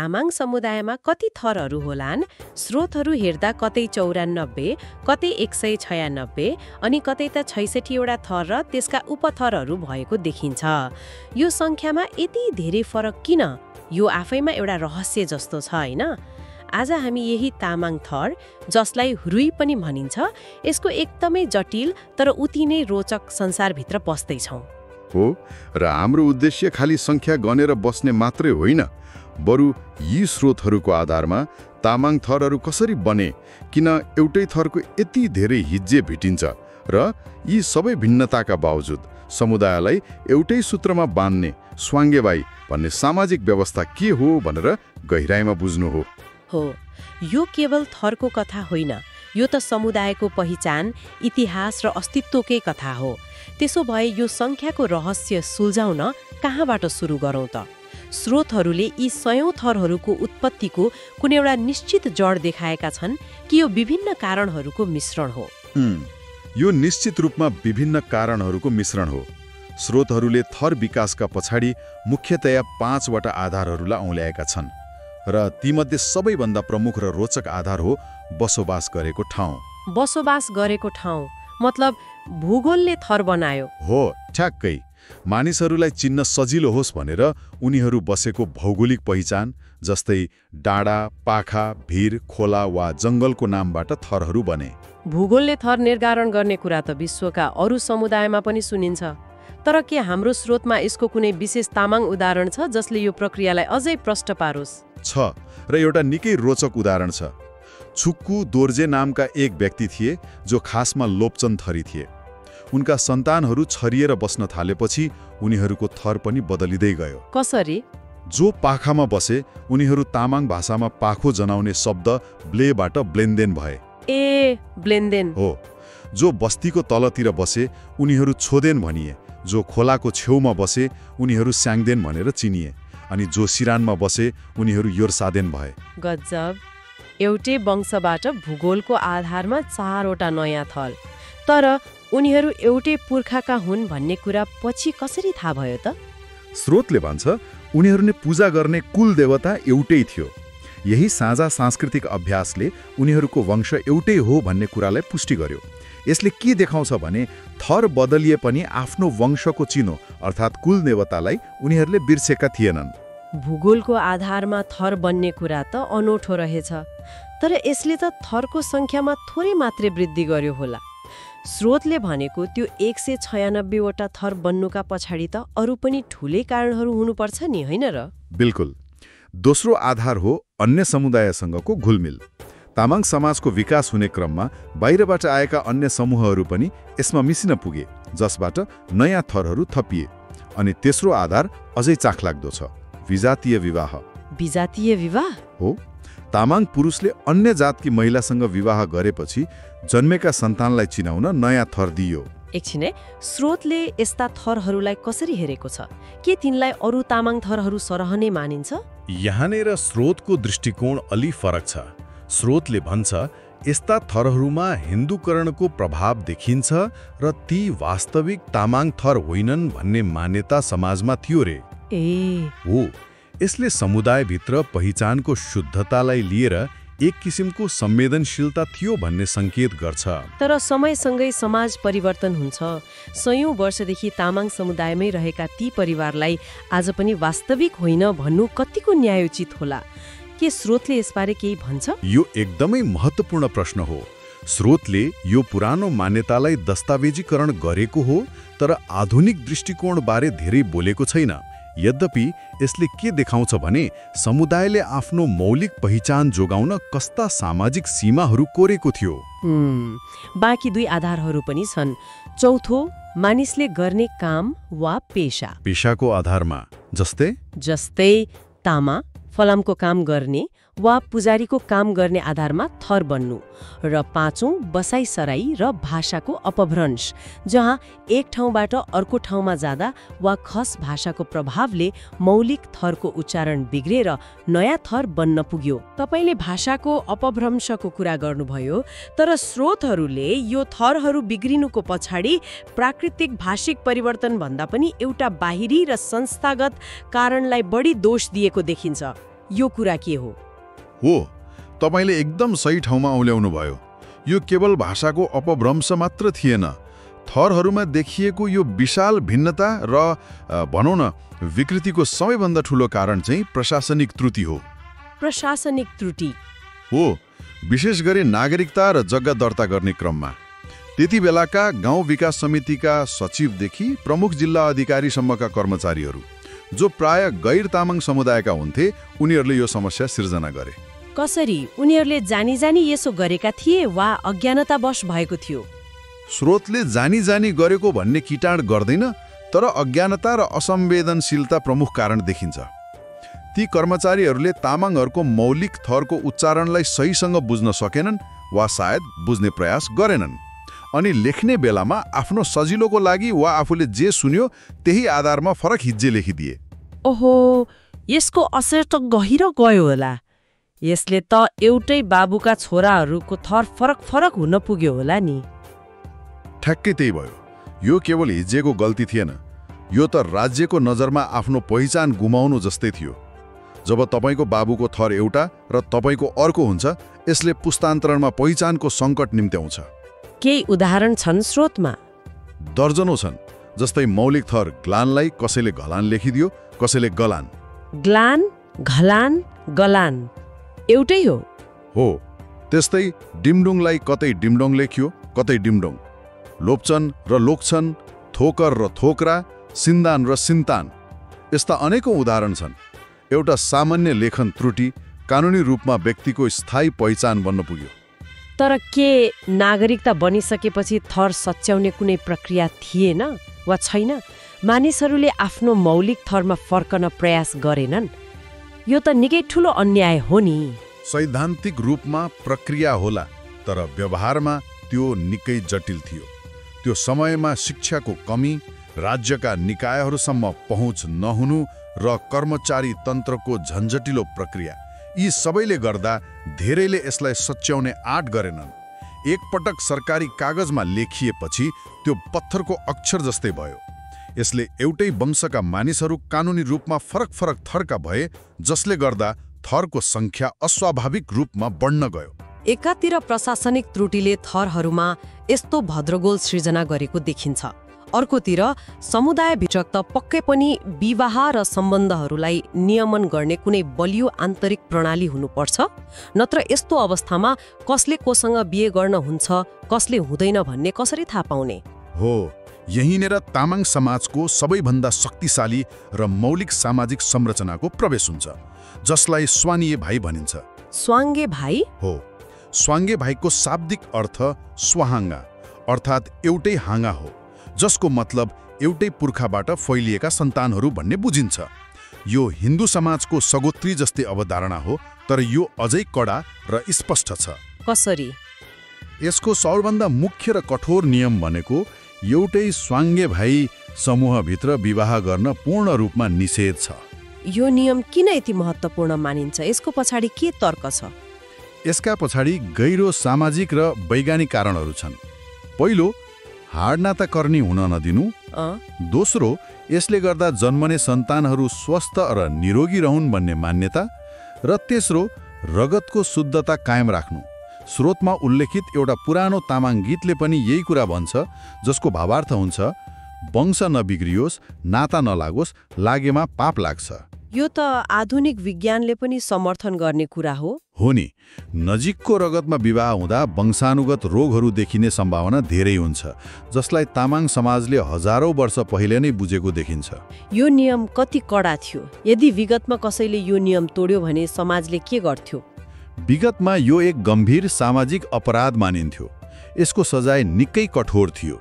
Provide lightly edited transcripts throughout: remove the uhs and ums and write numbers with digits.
तामाङ समुदायमा कति थरहरू होलान्? स्रोतहरू हेर्दा कतै 94, कतै 196 अनि कतै त 66वटा थर र त्यसका उपथरहरू भएको देखिन्छ। यो सङ्ख्यामा यति धेरै फरक किन? यो आफैमा एउटा रहस्य जस्तो छ, होइन? आज हामी यही तामाङ थर, जसलाई रुई पनि भनिन्छ, यसको एकदमै जटिल तर उति नै रोचक संसारभित्र पस्दैछौँ। हो, र हाम्रो उद्देश्य खालि सङ्ख्या गनेर बस्ने मात्रै होइन, बरु यी स्रोतहरूको आधारमा तामाङ थरहरू कसरी बने, किन एउटै थरको यति धेरै हिज्जे भेटिन्छ र यी सबै भिन्नताका बावजुद समुदायलाई एउटै सूत्रमा बाँध्ने स्वाङ्गेबाई भन्ने सामाजिक व्यवस्था के हो भनेर गहिराइमा बुझ्नु हो। हो, यो केवल थरको कथा होइन, यो त समुदायको पहिचान, इतिहास र अस्तित्वकै कथा हो। त्यसो भए यो सङ्ख्याको रहस्य सुल्झाउन कहाँबाट सुरु गरौँ त? स्रोतहरूले यी सयौं थरहरूको उत्पत्तिको कुनै एउटा निश्चित जड देखाएका छन् कि यो विभिन्न कारणहरूको मिश्रण हो? यो निश्चित रूपमा विभिन्न कारणहरूको मिश्रण हो। स्रोतहरूले थर विकासका पछाडि मुख्यतया 5वटा आधारहरूलाई औँल्याएका छन् र तीमध्ये सबैभन्दा प्रमुख र रोचक आधार हो बसोबास गरेको ठाउँ। बसोबास गरेको ठाउँ मतलब भूगोलले थर बनायो? हो, ठ्याक्कै। मानिसहरूलाई चिन्न सजिलो होस् भनेर उनीहरू बसेको भौगोलिक पहिचान, जस्तै डाँडा, पाखा, भिर, खोला वा जङ्गलको नामबाट थरहरू बने। भूगोलले थर निर्धारण गर्ने कुरा त विश्वका अरू समुदायमा पनि सुनिन्छ, तर के हाम्रो स्रोतमा यसको कुनै विशेष तामाङ उदाहरण छ जसले यो प्रक्रियालाई अझै प्रष्ट पारोस्? छ, र एउटा निकै रोचक उदाहरण छ। छुक्कु दोर्जे नामका एक व्यक्ति थिए जो खासमा लोप्चन थरी थिए। उनका सन्तानहरू छरिएर बस्न थालेपछि उनीहरूको थर पनि बदलिँदै गयो। कसरी? जो पाखामा बसे उनीहरू तामाङ भाषामा पाखो जनाउने शब्द ब्लेबाट ब्लेन्देन भए। ए, ब्लेन्देन हो। जो बस्तीको तलतिर बसे उनीहरू छोदेन भनिए। जो खोलाको छेउमा बसे उनीहरू स्याङ्देन भनेर चिनिए। अनि जो सिरानमा बसे उनीहरू योर्सादेन भए। गजब! एउटै वंशबाट भूगोलको आधारमा 4वटा नयाँ थर, तर उनीहरू एउटै पुर्खाका हुन् भन्ने कुरा पछि कसरी थाहा भयो त? स्रोतले भन्छ उनीहरूले पूजा गर्ने कुल देवता एउटै थियो। यही साझा सांस्कृतिक अभ्यासले उनीहरूको वंश एउटै हो भन्ने कुरालाई पुष्टि गर्यो। यसले के देखाउँछ भने थर बदलिए पनि आफ्नो वंशको चिनो अर्थात् कुल देवतालाई उनीहरूले बिर्सेका थिएनन्। भूगोलको आधारमा थर बन्ने कुरा त अनौठो रहेछ, तर यसले त थरको सङ्ख्यामा थोरै मात्रै वृद्धि गर्यो होला। स्रोतले भनेको त्यो 196वटा थर बन्नुका पछाडि त अरू पनि ठूलै कारणहरू हुनुपर्छ नि, होइन र? बिल्कुल। दोस्रो आधार हो अन्य समुदायसँगको घुलमिल। तामाङ समाजको विकास हुने क्रममा बाहिरबाट आएका अन्य समूहहरू पनि यसमा मिसिन पुगे, जसबाट नयाँ थरहरू थपिए। अनि तेस्रो आधार अझै चाखलाग्दो छ, विजातीय विवाह। विजातीय विवाह? हो। तामाङ पुरुषले अन्य जातकी महिलासँग विवाह गरेपछि जन्मेका सन्तानलाई चिनाउन नयाँ थर दिइयो। एकछिन है, स्रोतले यस्ता थरहरूलाई कसरी हेरेको छ? के तिनलाई अरू तामाङ थरहरू सरह नै मानिन्छ? यहाँनिर स्रोतको दृष्टिकोण अलि फरक छ। स्रोतले भन्छ यस्ता थरहरूमा हिन्दूकरणको प्रभाव देखिन्छ र ती वास्तविक तामाङ थर होइनन् भन्ने मान्यता समाजमा थियो रे। ए हो, यसले समुदायभित्र पहिचानको शुद्धतालाई लिएर एक किसिमको संवेदनशीलता थियो भन्ने संकेत गर्छ। तर समयसँगै समाज परिवर्तन हुन्छ। सयौं वर्षदेखि तामाङ समुदायमै रहेका ती परिवारलाई आज पनि वास्तविक होइन भन्नु कतिको न्यायोचित होला? के स्रोतले यसबारे केही भन्छ? यो एकदमै महत्त्वपूर्ण प्रश्न हो। स्रोतले यो पुरानो मान्यतालाई दस्तावेजीकरण गरेको हो, तर आधुनिक दृष्टिकोणबारे धेरै बोलेको छैन। यद्यपि यसले के देखाउँछ भने समुदायले आफ्नो मौलिक पहिचान जोगाउन कस्ता सामाजिक सीमाहरू कोरेको थियो। बाँकी दुई आधारहरू पनि छन्। चौथो, मानिसले गर्ने काम वा पेशा। पेशाको आधारमा जस्तै तामा फलामको काम गर्ने वा पुजारीको काम गर्ने आधारमा थर बन्नु। र पाँचौं, बसाइसराई र भाषाको अपभ्रंश, जहाँ एक ठाउँबाट अर्को ठाउँमा जाँदा वा खस भाषाको प्रभावले मौलिक थरको उच्चारण बिग्रेर नयाँ थर बन्न पुग्यो। तपाईले भाषाको अपभ्रंशको कुरा गर्नुभयो, तर स्रोतहरूले यो थरहरू बिग्रिनुको पछाडि प्राकृतिक भाषिक परिवर्तन भन्दा पनि एउटा बाहिरी र संस्थागत कारणलाई बढी दोष दिएको देखिन्छ। यो कुरा के हो? हो, तपाईँले एकदम सही ठाउँमा औल्याउनु भयो। यो केवल भाषाको अपभ्रंश मात्र थिएन। थरहरूमा देखिएको यो विशाल भिन्नता र भनौँ न विकृतिको सबैभन्दा ठूलो कारण चाहिँ प्रशासनिक त्रुटि हो। प्रशासनिक त्रुटि हो, विशेष गरी नागरिकता र जग्गा दर्ता गर्ने क्रममा। त्यति बेलाका गाउँ विकास समितिका सचिवदेखि प्रमुख जिल्ला अधिकारीसम्मका कर्मचारीहरू जो प्राय गैर तामाङ समुदायका हुन्थे, उनीहरूले यो समस्या सिर्जना गरे। कसरी? उनीहरूले जानी जानी यसो गरेका थिए वा अज्ञानतावश भएको थियो? स्रोतले जानी जानी गरेको भन्ने किटाण गर्दैन, तर अज्ञानता र असंवेदनशीलता प्रमुख कारण देखिन्छ। ती कर्मचारीहरूले तामाङहरूको मौलिक थरको उच्चारणलाई सहीसँग बुझ्न सकेनन् वा सायद बुझ्ने प्रयास गरेनन्, अनि लेख्ने बेलामा आफ्नो सजिलोको लागि वा आफूले जे सुन्यो त्यही आधारमा फरक हिज्जे लेखिदिए। ओहो, यसको असर त गहिरो गयो होला। यसले त एउटै बाबुका छोराहरूको थर फरक फरक हुन पुग्यो होला नि। ठ्याक्कै त्यही भयो। यो केवल हिज्जेको गल्ती थिएन, यो त राज्यको नजरमा आफ्नो पहिचान गुमाउनु जस्तै थियो। जब तपाईँको बाबुको थर एउटा र तपाईँको अर्को हुन्छ, यसले पुस्तान्तरणमा पहिचानको सङ्कट निम्त्याउँछ। केही उदाहरण छन् स्रोतमा? दर्जनौं छन्। जस्तै मौलिक थर ग्लानलाई कसैले घलान लेखिदियो, कसैले गलान। ग्लान, घलान, गलान एउटै हो? हो। त्यस्तै डिमडुङलाई कतै डिमडोङ लेखियो, कतै डिमडोङ। लोप्चन र लोक्छन, थोकर र थोक्रा, सिन्दान र सिन्तान, यस्ता अनेकौं उदाहरण छन्। एउटा सामान्य लेखन त्रुटि कानुनी रूपमा व्यक्तिको स्थायी पहिचान बन्न पुग्यो। तर के नागरिकता बनिसकेपछि थर सच्याउने कुनै प्रक्रिया थिएन वा छैन? मानिसहरूले आफ्नो मौलिक थरमा फर्कन प्रयास गरेनन्? यो त निकै ठूलो अन्याय हो नि। सैद्धान्तिक रूपमा प्रक्रिया होला, तर व्यवहारमा त्यो निकै जटिल थियो। त्यो समयमा शिक्षाको कमी, राज्यका निकायहरूसम्म पहुँच नहुनु र कर्मचारी तन्त्रको झन्झटिलो प्रक्रिया, यी सबैले गर्दा धेरैले यसलाई सच्याउने आँट गरेनन्। एकपटक सरकारी कागजमा लेखिएपछि त्यो पत्थरको अक्षर जस्तै भयो। यसले एउटै वंशका मानिसहरू कानुनी रूपमा फरक फरक थरका भए, जसले गर्दा थरको सङ्ख्या अस्वाभाविक रूपमा बढ्न गयो। एकातिर प्रशासनिक त्रुटिले थरहरूमा यस्तो भद्रगोल सृजना गरेको देखिन्छ, अर्कोतिर समुदायभित्र त पक्कै पनि विवाह र सम्बन्धहरूलाई नियमन गर्ने कुनै बलियो आन्तरिक प्रणाली हुनुपर्छ, नत्र यस्तो अवस्थामा कसले कोसँग बिहे गर्न हुन्छ, कसले हुँदैन भन्ने कसरी थाहा पाउने? हो, यहीँनेर तामाङ समाजको सबैभन्दा शक्तिशाली र मौलिक सामाजिक संरचनाको प्रवेश हुन्छ, जसलाई स्वानीय भाइ भनिन्छ। स्वाङ्गे भाइ? हो, स्वाङ्गे भाइको शाब्दिक अर्थ स्वाहाङ्गा, अर्थात् एउटै हाँगा हो, जसको मतलब एउटै पुर्खाबाट फैलिएका सन्तानहरू भन्ने बुझिन्छ। यो हिन्दू समाजको सगोत्री जस्तै अवधारणा हो, तर यो अझै कडा र स्पष्ट छ। कसरी? यसको सबैभन्दा मुख्य र कठोर नियम भनेको एउटै स्वाङ्गे भाइ समूहभित्र विवाह गर्न पूर्ण रूपमा निषेध छ। यो नियम किन यति महत्त्वपूर्ण मानिन्छ? यसको पछाडि के तर्क छ? यसका पछाडि गहिरो सामाजिक र वैज्ञानिक कारणहरू छन्। पहिलो, हाड नाताकर्णी हुन नदिनु। दोस्रो, यसले गर्दा जन्मने सन्तानहरू स्वस्थ र निरोगी रहन् भन्ने मान्यता। र तेस्रो, रगतको शुद्धता कायम राख्नु। स्रोतमा उल्लेखित एउटा पुरानो तामाङ गीतले पनि यही कुरा भन्छ, जसको भावार्थ हुन्छ, वंश नबिग्रियोस्, नाता नलागोस्, लागेमा पाप लाग्छ। यो त आधुनिक विज्ञानले पनि समर्थन गर्ने कुरा हो। हो नि, नजिकको रगतमा विवाह हुँदा वंशानुगत रोगहरू देखिने सम्भावना धेरै हुन्छ, जसलाई तामाङ समाजले हजारौं वर्ष पहिले नै बुझेको देखिन्छ। यो नियम कति कडा थियो? यदि विगतमा कसैले यो नियम तोड्यो भने समाजले के गर्थ्यो? विगतमा यो एक गम्भीर सामाजिक अपराध मानिन्थ्यो। यसको सजाय निकै कठोर थियो।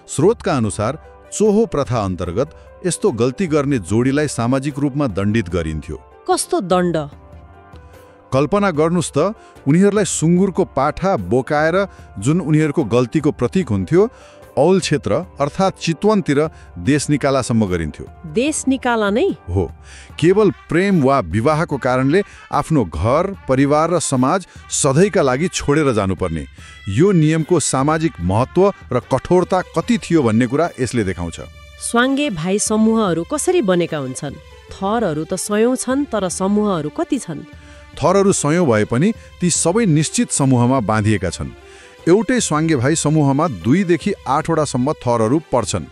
स्रोतका अनुसार चोहो प्रथा अन्तर्गत यस्तो गल्ती गर्ने जोडीलाई सामाजिक रूपमा दण्डित गरिन्थ्यो। कस्तो दण्ड? कल्पना गर्नुस् त, उनीहरूलाई सुँगुरको पाठा बोकाएर, जुन उनीहरूको गल्तीको प्रतीक हुन्थ्यो, औल क्षेत्र अर्थात् चितवनतिर देश निकालासम्म गरिन्थ्यो। देश निकाला नै? हो, केवल प्रेम वा विवाहको कारणले आफ्नो घर, परिवार र समाज सधैँका लागि छोडेर जानुपर्ने। यो नियमको सामाजिक महत्त्व र कठोरता कति थियो भन्ने कुरा यसले देखाउँछ। स्वाङ्गे भाइ समूहहरू कसरी बनेका हुन्छन्? थरहरू त सयौं छन्, तर समूहहरू कति छन्? थरहरू सयौं भए पनि ती सबै निश्चित समूहमा बाँधिएका छन्। एउटै स्वाङ्गे भाइ समूहमा 2 देखि 8 वटासम्म थरहरू पर्छन्,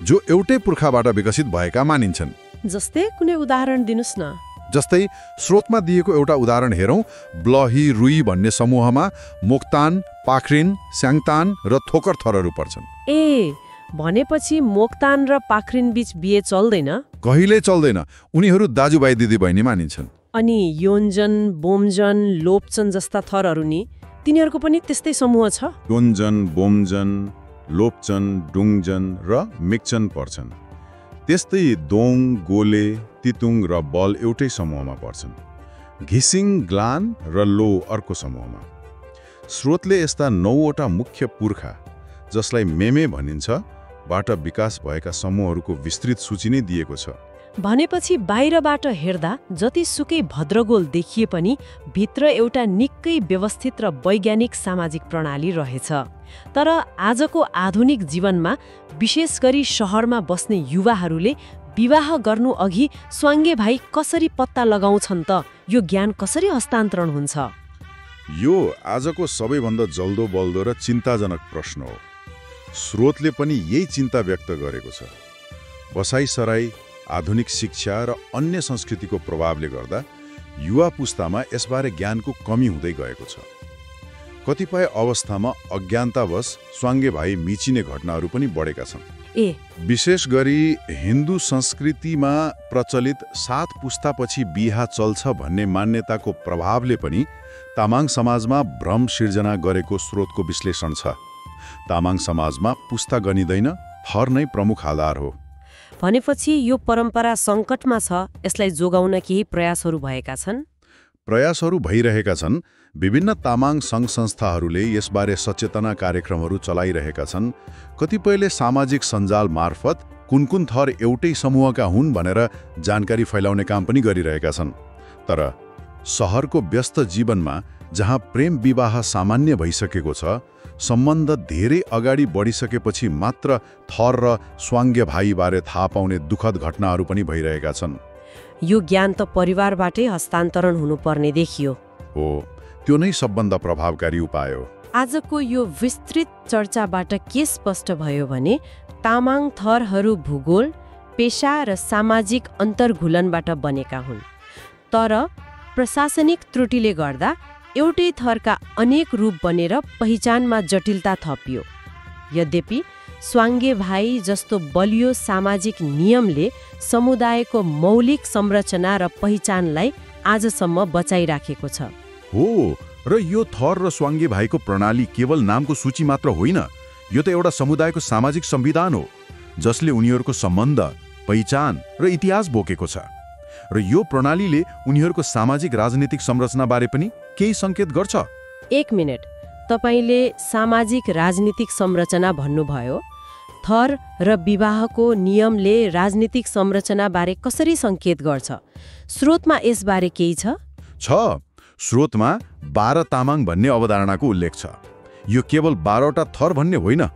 जो एउटै पुर्खाबाट विकसित भएका मानिन्छन्। जस्तै कुनै उदाहरण दिनुस् न। जस्तै स्रोतमा दिएको एउटा उदाहरण हेरौँ। ब्लही रुई भन्ने समूहमा मोक्तान, पाख्रिन, स्याङतान र थोकर थरहरू पर्छन्। ए, भनेपछि मोक्तान र पाख्रिन बीच बिहे चल्दैन? कहिल्यै चल्दैन। उनीहरू दाजुभाइ दिदीबहिनी मानिन्छन्। अनि योन्जन, बोमजन, लोप्चन जस्ता थरहरू नि, तिनीहरूको पनि त्यस्तै समूह छ? योन्जन, बोमजन, लोप्चन, डुङजन र मिक्चन पर्छन्। त्यस्तै दोङ, गोले, तितुङ र बल एउटै समूहमा पर्छन्। घिसिङ, ग्लान र लो अर्को समूहमा। स्रोतले यस्ता 9 वटा मुख्य पुर्खा, जसलाई मेमे भनिन्छ, बाट विकास भएका समूहहरूको विस्तृत सूची नै दिएको छ। भनेपछि बाहिरबाट हेर्दा जतिसुकै भद्रगोल देखिए पनि भित्र एउटा निकै व्यवस्थित र वैज्ञानिक सामाजिक प्रणाली रहेछ। तर आजको आधुनिक जीवनमा, विशेष गरी शहरमा बस्ने युवाहरूले विवाह गर्नु अघि स्वाङ्गे भाइ कसरी पत्ता लगाउँछन् त? यो ज्ञान कसरी हस्तान्तरण हुन्छ? यो आजको सबैभन्दा जल्दो बल्दो र चिन्ताजनक प्रश्न हो। स्रोतले पनि यही चिन्ता व्यक्त गरेको छ। बसाइसराई, आधुनिक शिक्षा र अन्य संस्कृतिको प्रभावले गर्दा युवा पुस्तामा यसबारे ज्ञानको कमी हुँदै गएको छ। कतिपय अवस्थामा अज्ञानतावश स्वाङ्गे भाइ मिचिने घटनाहरू पनि बढेका छन्। विशेष गरी हिन्दू संस्कृतिमा प्रचलित 7 पुस्तापछि बिहा चल्छ भन्ने मान्यताको प्रभावले पनि तामाङ समाजमा भ्रम सिर्जना गरेको स्रोतको विश्लेषण छ। तामाङ समाजमा पुस्ता गनिँदैन, थर नै प्रमुख आधार हो। भनेपछि यो परम्परा सङ्कटमा छ। यसलाई जोगाउन केही प्रयासहरू भएका छन्? प्रयासहरू भइरहेका छन्। विभिन्न तामाङ सङ्घ संस्थाहरूले यसबारे सचेतना कार्यक्रमहरू चलाइरहेका छन्। कतिपयले सामाजिक सञ्जाल मार्फत कुन थर एउटै समूहका हुन् भनेर जानकारी फैलाउने काम पनि गरिरहेका छन्। तर सहरको व्यस्त जीवनमा, जहाँ प्रेम विवाह सामान्य भइसकेको छ, सम्बन्ध धेरै अगाडि बढिसकेपछि मात्र थर र स्वाङ्गे भाइबारे थाहा पाउने दुःखद घटनाहरू पनि भइरहेका छन्। यो ज्ञान त परिवारबाटै हस्तान्तरण हुनुपर्ने देखियो। हो, त्यो नै सबभन्दा प्रभावकारी उपाय हो। आजको यो विस्तृत चर्चाबाट के स्पष्ट भयो भने तामाङ थरहरू भूगोल, पेशा र सामाजिक अन्तर्घुलनबाट बनेका हुन्। तर प्रशासनिक त्रुटिले गर्दा एउटै थरका अनेक रूप बनेर पहिचानमा जटिलता थपियो। यद्यपि स्वाङ्गे भाइ जस्तो बलियो सामाजिक नियमले समुदायको मौलिक संरचना र पहिचानलाई आजसम्म बचाइराखेको छ। हो, र यो थर र स्वाङ्गे भाइको प्रणाली केवल नामको सूची मात्र होइन। यो त एउटा समुदायको सामाजिक संविधान हो, जसले उनीहरूको सम्बन्ध, पहिचान र इतिहास बोकेको छ। र यो प्रणालीले उनीहरूको सामाजिक राजनीतिक संरचनाबारे पनि केही सङ्केत गर्छ। 1 मिनेट, तपाईले सामाजिक राजनीतिक संरचना भन्नुभयो। थर र विवाहको नियमले राजनीतिक संरचनाबारे कसरी सङ्केत गर्छ? स्रोतमा यसबारे केही छ? स्रोतमा 12 तामाङ भन्ने अवधारणाको उल्लेख छ। यो केवल 12वटा थर भन्ने होइन।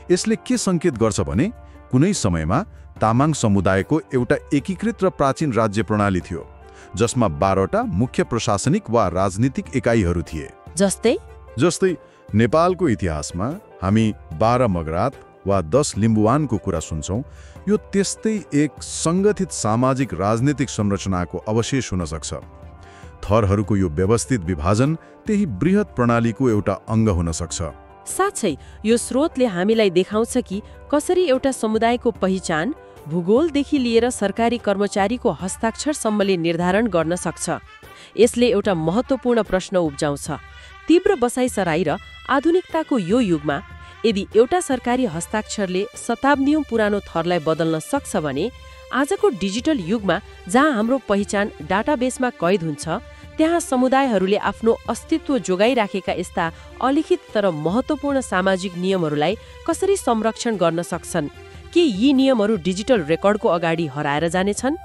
यसले के सङ्केत गर्छ भने कुनै समयमा तामाङ समुदायको एउटा एकीकृत र प्राचीन राज्य प्रणाली थियो, जसमा 12वटा मुख्य प्रशासनिक वा राजनीतिक एकाइहरू थिए। जस्तै नेपालको इतिहासमा हामी 12 मगरात वा 10 लिम्बुवानको कुरा सुन्छौँ। यो त्यस्तै एक सङ्गठित सामाजिक राजनीतिक संरचनाको अवशेष हुन सक्छ। थरहरूको यो व्यवस्थित विभाजन त्यही बृहत प्रणालीको एउटा अङ्ग हुन सक्छ। साँच्चै यो स्रोतले हामीलाई देखाउँछ कि कसरी एउटा समुदायको पहिचान भूगोलदेखि लिएर सरकारी कर्मचारीको हस्ताक्षरसम्मले निर्धारण गर्न सक्छ। यसले एउटा महत्त्वपूर्ण प्रश्न उब्जाउँछ। तीव्र बसाइसराई र आधुनिकताको यो युगमा यदि एउटा सरकारी हस्ताक्षरले शताब्दीौं पुरानो थरलाई बदल्न सक्छ भने आजको डिजिटल युगमा जहाँ हाम्रो पहिचान डाटाबेसमा कैद हुन्छ, त्यहाँ समुदायहरूले आफ्नो अस्तित्व जोगाइराखेका यस्ता अलिखित तर महत्त्वपूर्ण सामाजिक नियमहरूलाई कसरी संरक्षण गर्न सक्छन्? के यी नियमहरू डिजिटल रेकर्डको अगाडि हराएर जानेछन्?